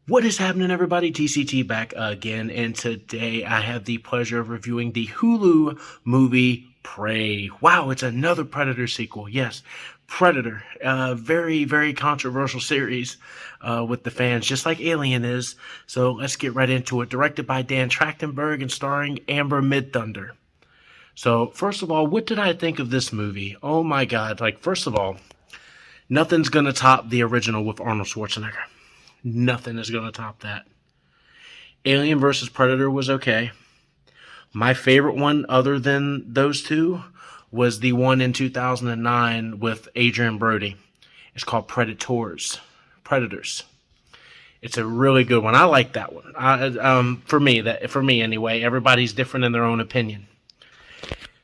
What is happening, everybody? TCT back again, and today I have the pleasure of reviewing the Hulu movie Prey. Wow, it's another Predator sequel. Yes, Predator. Very, very controversial series with the fans, just like Alien is. So let's get right into it. Directed by Dan Trachtenberg and starring Amber Midthunder. So, first of all, what did I think of this movie? Oh my god. First of all, nothing's gonna top the original with Arnold Schwarzenegger. Nothing is going to top that. Alien versus Predator was okay. My favorite one, other than those two, was the one in 2009 with Adrian Brody. It's called Predators. It's a really good one. I like that one. For me anyway. Everybody's different in their own opinion.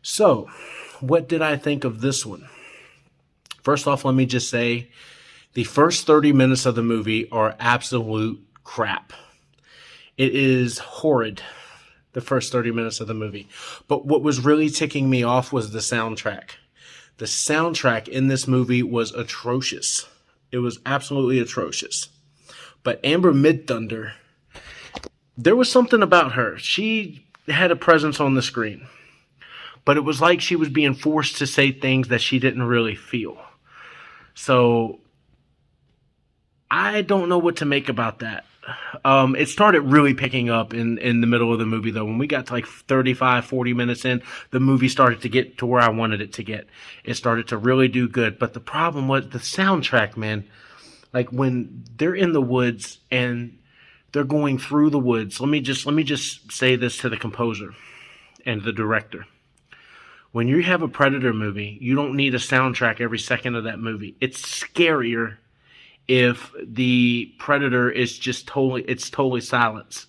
So, what did I think of this one? First off, let me just say, the first 30 minutes of the movie are absolute crap. It is horrid, the first 30 minutes of the movie. But what was really ticking me off was the soundtrack. The soundtrack in this movie was atrocious. It was absolutely atrocious. But Amber Midthunder, there was something about her. She had a presence on the screen. But it was like she was being forced to say things that she didn't really feel. So I don't know what to make about that. It started really picking up in the middle of the movie, though. When we got to like 35, 40 minutes in, the movie started to get to where I wanted it to get. It started to really do good. But the problem was the soundtrack, man. Like when they're in the woods and they're going through the woods. Let me just say this to the composer and the director. When you have a Predator movie, you don't need a soundtrack every second of that movie. It's scarier if the Predator is just totally silence.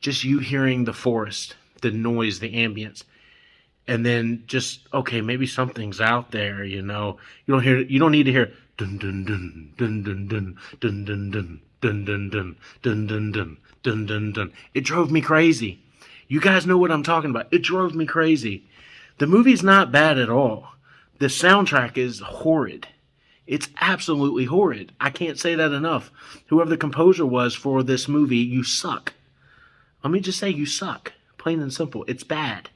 Just you hearing the forest, the noise, the ambience, and then just, okay, maybe something's out there, you know. You don't need to hear dun dun dun dun dun dun dun dun dun dun dun dun dun dun dun dun dun dun. It drove me crazy. You guys know what I'm talking about. It drove me crazy. The movie's not bad at all. The soundtrack is horrid. It's absolutely horrid. I can't say that enough. Whoever the composer was for this movie, you suck. Let me just say you suck. Plain and simple. It's bad.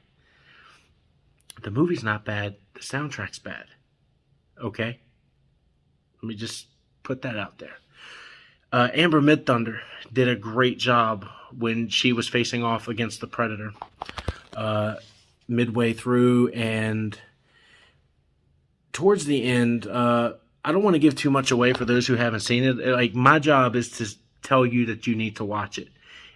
The movie's not bad. The soundtrack's bad. Okay? Let me just put that out there. Amber Midthunder did a great job when she was facing off against the Predator. Midway through and towards the end, I don't want to give too much away for those who haven't seen it. Like, my job is to tell you that you need to watch it.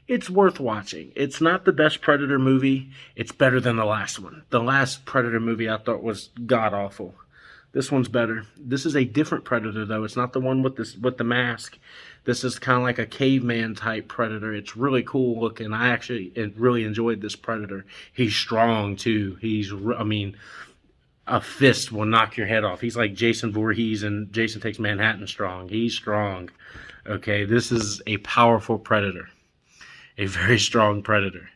It's worth watching. It's not the best Predator movie. It's better than the last one. The last Predator movie I thought was god-awful. This one's better. This is a different Predator, though. It's not the one with the mask. This is kind of like a caveman type Predator. It's really cool looking. I actually really enjoyed this Predator. He's strong, too. A fist will knock your head off. He's like Jason Voorhees and Jason Takes Manhattan strong. He's strong. Okay, this is a powerful Predator. A very strong Predator.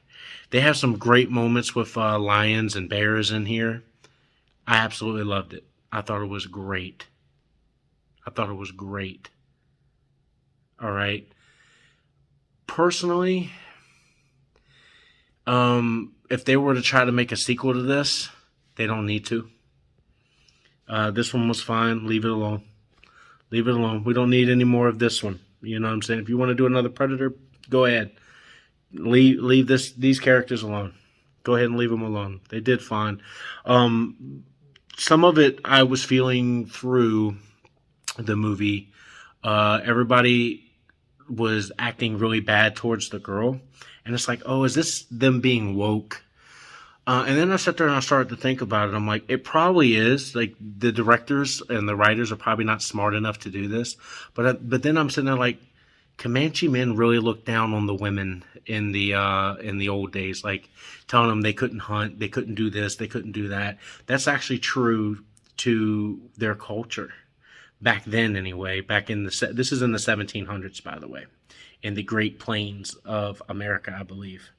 They have some great moments with lions and bears in here. I absolutely loved it. I thought it was great. All right. Personally, if they were to try to make a sequel to this, they don't need to. This one was fine. Leave it alone. We don't need any more of this one. You know what I'm saying? If you want to do another Predator, go ahead. Leave these characters alone. Go ahead and leave them alone. They did fine. Some of it I was feeling through the movie. Everybody was acting really bad towards the girl. And it's like, oh, is this them being woke? And then I sat there and I started to think about it. I'm like, it probably is. Like, the directors and the writers are probably not smart enough to do this. But then I'm sitting there like, Comanche men really looked down on the women in the old days, like telling them they couldn't hunt, they couldn't do this, they couldn't do that. That's actually true to their culture back then, anyway. This is in the 1700s, by the way, in the Great Plains of America, I believe,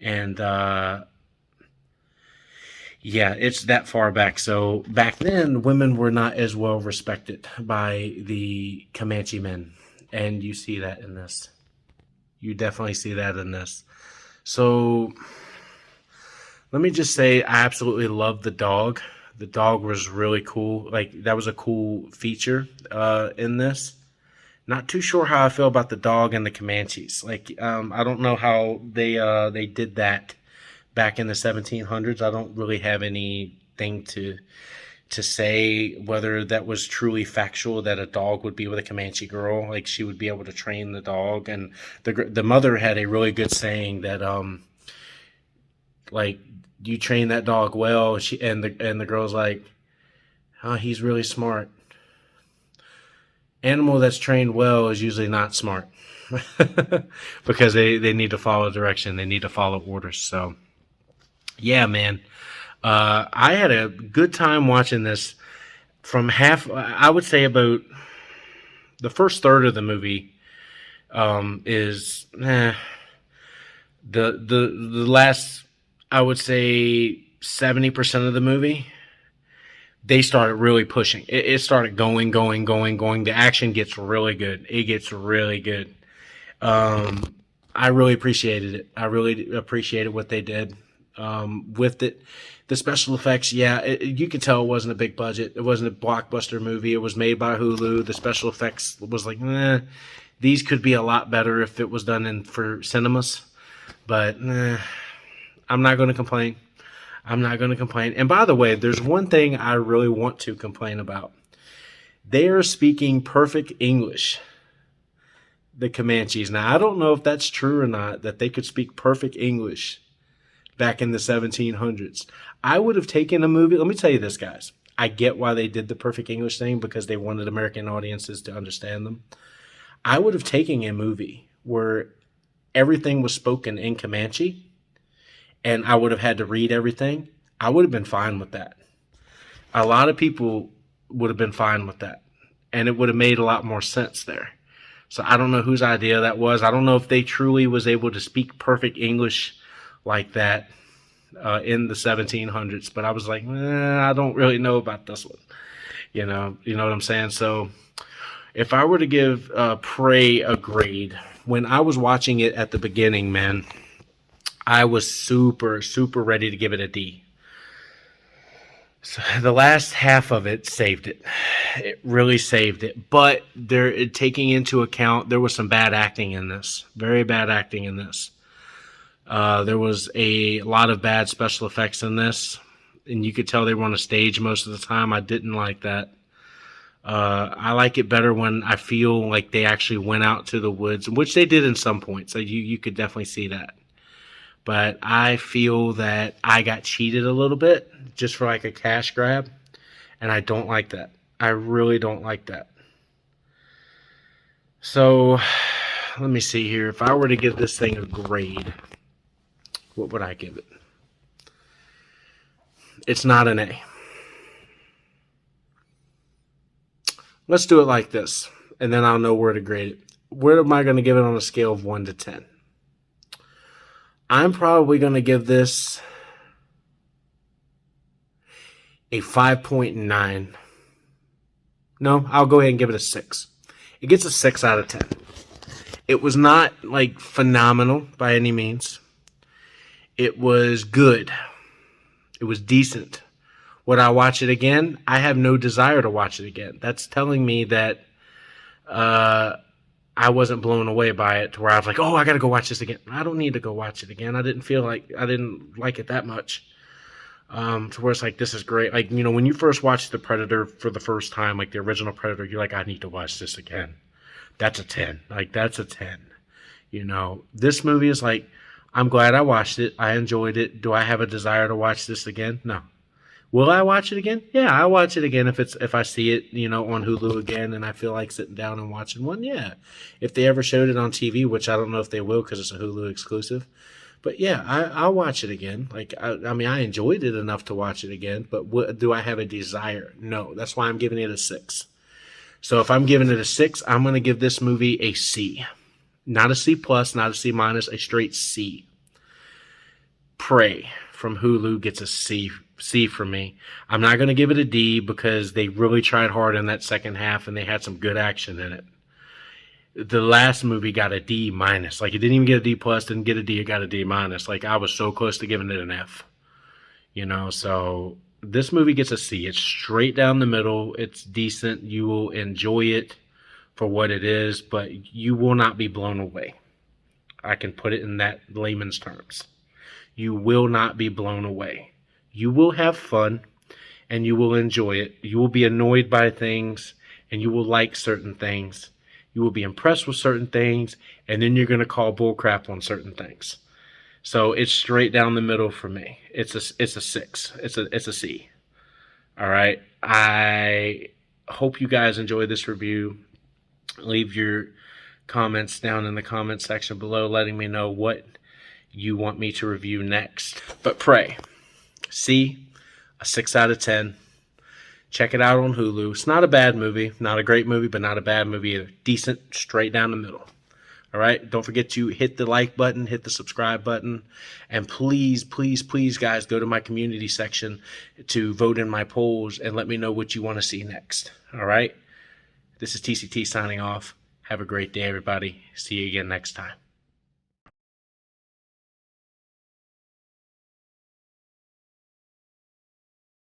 and yeah, it's that far back. So back then, women were not as well respected by the Comanche men. And you see that in this. You definitely see that in this. So let me just say, I absolutely love the dog. The dog was really cool. Like, that was a cool feature in this. Not too sure how I feel about the dog and the Comanches. Like, I don't know how they did that back in the 1700s. I don't really have anything to say whether that was truly factual that a dog would be with a Comanche girl. Like, she would be able to train the dog, and the mother had a really good saying that like, you train that dog well. The girl's like, oh, he's really smart. Animal that's trained well is usually not smart because they need to follow direction. They need to follow orders. So, yeah, man. I had a good time watching this from I would say about the first third of the movie is the last, I would say 70% of the movie. They started really pushing. It started going. The action gets really good. It gets really good. I really appreciated it. I really appreciated what they did with it. The special effects, yeah, you could tell it wasn't a big budget. It wasn't a blockbuster movie. It was made by Hulu. The special effects was like, these could be a lot better if it was done for cinemas. But I'm not going to complain. I'm not going to complain. And by the way, there's one thing I really want to complain about. They are speaking perfect English, the Comanches. Now, I don't know if that's true or not, that they could speak perfect English back in the 1700s. I would have taken a movie. Let me tell you this, guys. I get why they did the perfect English thing, because they wanted American audiences to understand them. I would have taken a movie where everything was spoken in Comanche and I would have had to read everything. I would have been fine with that. A lot of people would have been fine with that, and it would have made a lot more sense there. So I don't know whose idea that was. I don't know if they truly was able to speak perfect English like that in the 1700s, but I was like, I don't really know about this one. You know what I'm saying? So if I were to give Prey a grade, when I was watching it at the beginning, man, I was super, super ready to give it a D. So the last half of it saved it. It really saved it. But taking into account, there was some bad acting in this. Very bad acting in this. There was a lot of bad special effects in this. And you could tell they were on a stage most of the time. I didn't like that. I like it better when I feel like they actually went out to the woods, which they did in some points. So you could definitely see that. But I feel that I got cheated a little bit just for like a cash grab. And I don't like that. I really don't like that. So let me see here. If I were to give this thing a grade, what would I give it? It's not an A. Let's do it like this, and then I'll know where to grade it. Where am I going to give it on a scale of 1 to 10? I'm probably going to give this a 5.9. No, I'll go ahead and give it a 6. It gets a 6 out of 10. It was not like phenomenal by any means. It was good. It was decent. Would I watch it again? I have no desire to watch it again. That's telling me that I wasn't blown away by it to where I was like, oh, I got to go watch this again. I don't need to go watch it again. I didn't like it that much. To where it's like, this is great. Like, when you first watch The Predator for the first time, like the original Predator, you're like, I need to watch this again. That's a 10. Like, that's a 10. This movie is like, I'm glad I watched it. I enjoyed it. Do I have a desire to watch this again? No. Will I watch it again? Yeah, I'll watch it again if I see it, on Hulu again and I feel like sitting down and watching one. Yeah. If they ever showed it on TV, which I don't know if they will because it's a Hulu exclusive. But yeah, I'll watch it again. Like, I enjoyed it enough to watch it again, but do I have a desire? No. That's why I'm giving it a 6. So if I'm giving it a 6, I'm going to give this movie a C. Not a C+, not a C-, a straight C. Prey from Hulu gets a C for me. I'm not going to give it a D because they really tried hard in that second half and they had some good action in it. The last movie got a D minus. Like, it didn't even get a D plus, didn't get a D, it got a D minus. Like, I was so close to giving it an F. So this movie gets a C. It's straight down the middle. It's decent. You will enjoy it for what it is, but you will not be blown away. I can put it in that layman's terms. You will not be blown away. You will have fun and you will enjoy it. You will be annoyed by things and you will like certain things. You will be impressed with certain things, and then you're going to call bullcrap on certain things. So it's straight down the middle for me. It's a 6. It's a C. All right. I hope you guys enjoy this review. Leave your comments down in the comment section below, letting me know what you want me to review next. But Prey, C, a 6 out of 10. Check it out on Hulu. It's not a bad movie. Not a great movie, but not a bad movie either. Decent, straight down the middle. All right? Don't forget to hit the like button, hit the subscribe button, and please, please, please, guys, go to my community section to vote in my polls and let me know what you want to see next. All right? This is TCT signing off. Have a great day, everybody. See you again next time.